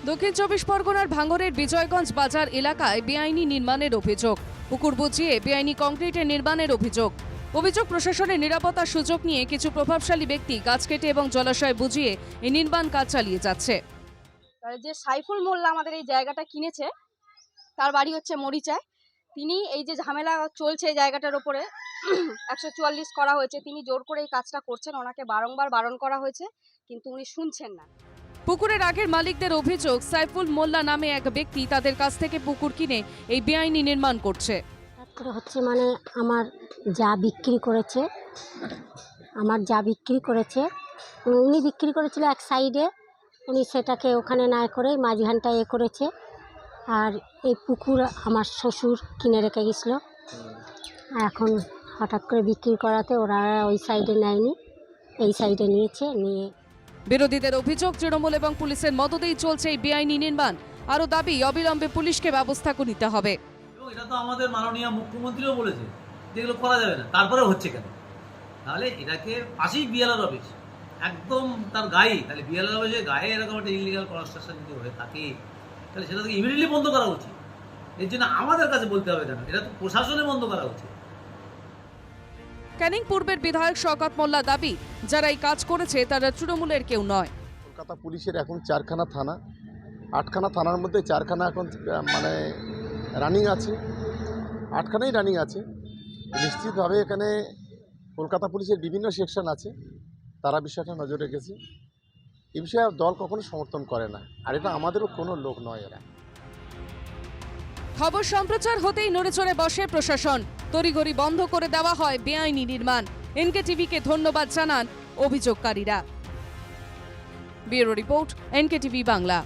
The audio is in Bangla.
দক্ষিণ চব্বিশ পরগনার ভাঙড়ের বিজয়গঞ্জ বাজার এলাকায় বেআইনি নির্মাণের অভিযোগ। পুকুর বুঝিয়ে বেআইনি কংক্রিটের নির্মাণের অভিযোগ। প্রশাসনের নিরাপত্তার সুযোগ নিয়ে কিছু প্রভাবশালী ব্যক্তি গাছ কেটে এবং জলাশয় বুঝিয়ে এই নির্মাণ কাজ চালিয়ে যাচ্ছে। যে সাইফুল মোল্লা আমাদের এই জায়গাটা কিনেছে, তার বাড়ি হচ্ছে মরিচায়। তিনি এই যে ঝামেলা চলছে এই জায়গাটার উপরে 144 করা হয়েছে, তিনি জোর করে এই কাজটা করছেন। ওনাকে বারংবার বারণ করা হয়েছে, কিন্তু উনি শুনছেন না। পুকুরের আগের মালিকদের অভিযোগ, সাইফুল মোল্লা নামে এক ব্যক্তি তাদের কাছ থেকে পুকুর কিনে এই বেআইনি নির্মাণ করছে। হচ্ছে মানে আমার যা বিক্রি করেছে উনি বিক্রি করেছিল এক সাইডে, উনি সেটাকে ওখানে না করে মাঝখানটা করেছে। আর এই পুকুর আমার শ্বশুর কিনে রেখে গেছিল, এখন হঠাৎ করে বিক্রি করাতে ওরা ওই সাইডে নেয়নি, এই সাইডে নিয়েছে। নিয়ে বিরোধীদের অভিযোগ, তৃণমূল এবং পুলিশের মদতেই চলছে এই বেআইনি নির্মাণ। আরও দাবি, অবিলম্বে পুলিশকে ব্যবস্থা নিতে হবে। এটা তো আমাদের মাননীয় মুখ্যমন্ত্রীও বলেছে যেগুলো করা যাবে না, তারপরে হচ্ছে কেন? তাহলে এটাকে পাশেই বিএলআর অফিস, একদম তার গায়ে, তাহলে বিএলআর অফিসের গায়ে এরকম একটা ইলিগাল কনস্ট্রাকশন যদি হয়ে থাকে, তাহলে সেটা থেকে ইমিডিয়েটলি বন্ধ করা উচিত। এর জন্য আমাদের কাছে বলতে হবে কেন? এটা তো প্রশাসনে বন্ধ করা উচিত। ক্যানিং পূর্বের বিধায়ক শওকত মোল্লা দাবি, যারা এই কাজ করেছে তারা তৃণমূলের কেউ নয়। কলকাতা পুলিশের এখন 4খানা থানা, 8খানা থানার মধ্যে 4খানা এখন মানে রানিং আছে, 8খানাই রানিং আছে। নিশ্চিতভাবে এখানে কলকাতা পুলিশের বিভিন্ন সেকশন আছে, তারা বিষয়টা নজর রেখেছে। এই বিষয়ে দল কখনো সমর্থন করে না, আর এটা আমাদেরও কোনো লোক নয়। এরা খবর সম্প্রচার হতেই নড়েচড়ে বসে প্রশাসন, তড়িঘড়ি বন্ধ করে দেওয়া হয় বেআইনি নির্মাণ। এনকেটিভিকে ধন্যবাদ জানান অভিযোগকারীরা। Bureau report, NKTV Bangla.